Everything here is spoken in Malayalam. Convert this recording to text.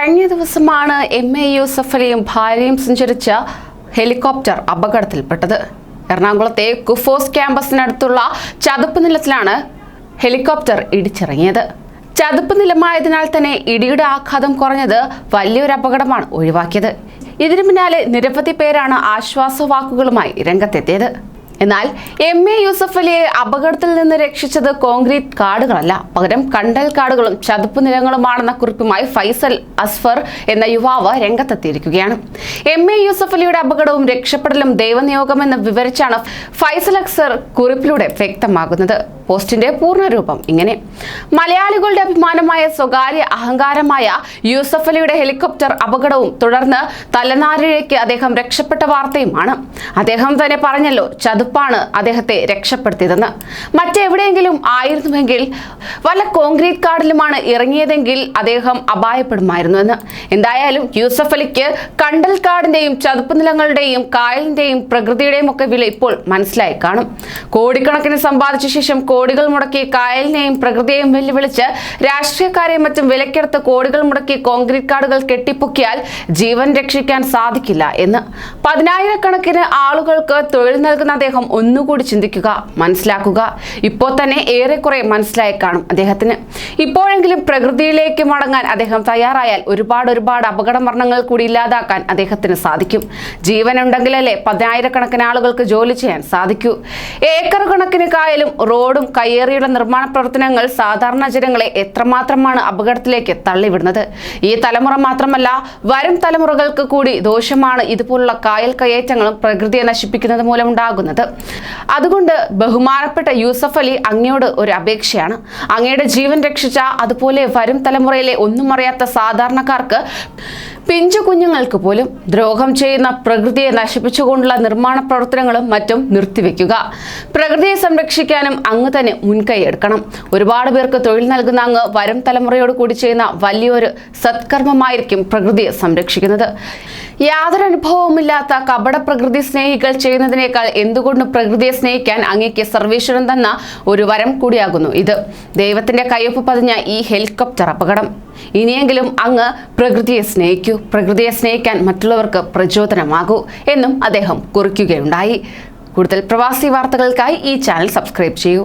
കഴിഞ്ഞ ദിവസമാണ് MA യൂസഫ് അലിയും ഭാര്യയും സഞ്ചരിച്ച ഹെലികോപ്റ്റർ അപകടത്തിൽപ്പെട്ടത്. എറണാകുളത്തെ കുഫോസ് ക്യാമ്പസിനടുത്തുള്ള ചതുപ്പ് നിലത്തിലാണ് ഹെലികോപ്റ്റർ ഇടിച്ചിറങ്ങിയത്. ചതുപ്പ് നിലമായതിനാൽ തന്നെ ഇടിയുടെ ആഘാതം കുറഞ്ഞത് വലിയൊരു അപകടമാണ് ഒഴിവാക്കിയത്. ഇതിനു പിന്നാലെ നിരവധി പേരാണ് ആശ്വാസവാക്കുകളുമായി രംഗത്തെത്തിയത്. എന്നാൽ MA യൂസഫ് അലിയെ അപകടത്തിൽ നിന്ന് രക്ഷിച്ചത് കോൺക്രീറ്റ് കാടുകളല്ല, പകരം കണ്ടൽ കാടുകളും ചതുപ്പ് നിലങ്ങളുമാണെന്ന കുറിപ്പുമായി ഫൈസൽ അസ്ഫർ എന്ന യുവാവ് രംഗത്തെത്തിയിരിക്കുകയാണ്. MA യൂസഫ് അലിയുടെ അപകടവും രക്ഷപ്പെടലും ദൈവനിയോഗമെന്ന് വിവരിച്ചാണ് ഫൈസൽ അസ്ഫർ കുറിപ്പിലൂടെ വ്യക്തമാകുന്നത്. പോസ്റ്റിന്റെ പൂർണ്ണരൂപം ഇങ്ങനെ: മലയാളികളുടെ അഭിമാനമായ സ്വകാര്യ അഹങ്കാരമായ യൂസഫ് അലിയുടെ ഹെലികോപ്റ്റർ അപകടവും തുടർന്ന് തലനാരിഴയ്ക്ക് അദ്ദേഹം രക്ഷപ്പെട്ട വാർത്തയുമാണ്. അദ്ദേഹം തന്നെ പറഞ്ഞല്ലോ, ചതുപ്പാണ് അദ്ദേഹത്തെ രക്ഷപ്പെടുത്തിയതെന്ന്. മറ്റെവിടെയെങ്കിലും ആയിരുന്നുവെങ്കിൽ, വല്ല കോൺക്രീറ്റ് കാടിലുമാണ് ഇറങ്ങിയതെങ്കിൽ അദ്ദേഹം അപായപ്പെടുമായിരുന്നു എന്ന്. എന്തായാലും യൂസഫ് അലിക്ക് കണ്ടൽ കാടിന്റെയും ചതുപ്പ് നിലങ്ങളുടെയും കായലിന്റെയും പ്രകൃതിയുടെയും ഒക്കെ വില ഇപ്പോൾ മനസ്സിലായി കാണും. കോടിക്കണക്കിന് സമ്പാദിച്ച ശേഷം കോടികൾ മുടക്കി കായലിനെയും പ്രകൃതിയെയും വെല്ലുവിളിച്ച് രാഷ്ട്രീയക്കാരെയും മറ്റും വിലക്കെടുത്ത് കോടികൾ മുടക്കി കോൺക്രീറ്റ് കാടുകൾ കെട്ടിപ്പൊക്കിയാൽ ജീവൻ രക്ഷിക്കാൻ സാധിക്കില്ല എന്ന് പതിനായിരക്കണക്കിന് ആളുകൾക്ക് തൊഴിൽ നൽകുന്ന അദ്ദേഹം ഒന്നുകൂടി ചിന്തിക്കുക, മനസ്സിലാക്കുക. ഇപ്പോൾ തന്നെ ഏറെക്കുറെ മനസ്സിലായി കാണും അദ്ദേഹത്തിന്. ഇപ്പോഴെങ്കിലും പ്രകൃതിയിലേക്ക് മടങ്ങാൻ അദ്ദേഹം തയ്യാറായാൽ ഒരുപാട് അപകട മരണങ്ങൾ കൂടി ഇല്ലാതാക്കാൻ അദ്ദേഹത്തിന് സാധിക്കും. ജീവനുണ്ടെങ്കിലല്ലേ പതിനായിരക്കണക്കിന് ആളുകൾക്ക് ജോലി ചെയ്യാൻ സാധിക്കൂ. ഏക്കർ കണക്കിന് കായലും റോഡും കയ്യേറിയുള്ള നിർമ്മാണ പ്രവർത്തനങ്ങൾ സാധാരണ ജനങ്ങളെ എത്രമാത്രമാണ് അപകടത്തിലേക്ക് തള്ളിവിടുന്നത്. ഈ തലമുറ മാത്രമല്ല, വരും തലമുറകൾക്ക് കൂടി ദോഷമാണ് ഇതുപോലുള്ള കായൽ കയ്യേറ്റങ്ങളും പ്രകൃതിയെ നശിപ്പിക്കുന്നത് മൂലമുണ്ടാകുന്നത്. അതുകൊണ്ട് ബഹുമാനപ്പെട്ട യൂസഫ് അലി, അങ്ങയോട് ഒരു അപേക്ഷയാണ്. അങ്ങയുടെ ജീവൻ രക്ഷിച്ച അതുപോലെ വരും തലമുറയിലെ ഒന്നും അറിയാത്ത സാധാരണക്കാർക്ക്, പിഞ്ചു കുഞ്ഞുങ്ങൾക്ക് പോലും ദ്രോഹം ചെയ്യുന്ന പ്രകൃതിയെ നശിപ്പിച്ചുകൊണ്ടുള്ള നിർമ്മാണ പ്രവർത്തനങ്ങളും മറ്റും നിർത്തിവെക്കുക. പ്രകൃതിയെ സംരക്ഷിക്കാനും അങ്ങ് തന്നെ മുൻകൈ എടുക്കണം. ഒരുപാട് പേർക്ക് തൊഴിൽ നൽകുന്ന അങ്ങ് വരും തലമുറയോട് കൂടി ചെയ്യുന്ന വലിയൊരു സത്കർമ്മമായിരിക്കും പ്രകൃതിയെ സംരക്ഷിക്കുന്നത്. യാതൊരു അനുഭവവുമില്ലാത്ത കപട പ്രകൃതി സ്നേഹികൾ ചെയ്യുന്നതിനേക്കാൾ എന്തുകൊണ്ടും പ്രകൃതിയെ സ്നേഹിക്കാൻ അങ്ങേക്ക് സർവേശ്വരൻ തന്ന ഒരു വരം കൂടിയാകുന്നു ഇത്. ദൈവത്തിന്റെ കയ്യൊപ്പ് പതിഞ്ഞ ഈ ഹെലികോപ്റ്റർ അപകടം. ഇനിയെങ്കിലും അങ്ങ് പ്രകൃതിയെ സ്നേഹിക്കൂ. പ്രകൃതിയെ സ്നേഹിക്കാൻ മറ്റുള്ളവർക്ക് പ്രചോദനമാകൂ എന്നും അദ്ദേഹം കുറിക്കുകയുണ്ടായി. കൂടുതൽ പ്രവാസി വാർത്തകൾക്കായി ഈ ചാനൽ സബ്സ്ക്രൈബ് ചെയ്യൂ.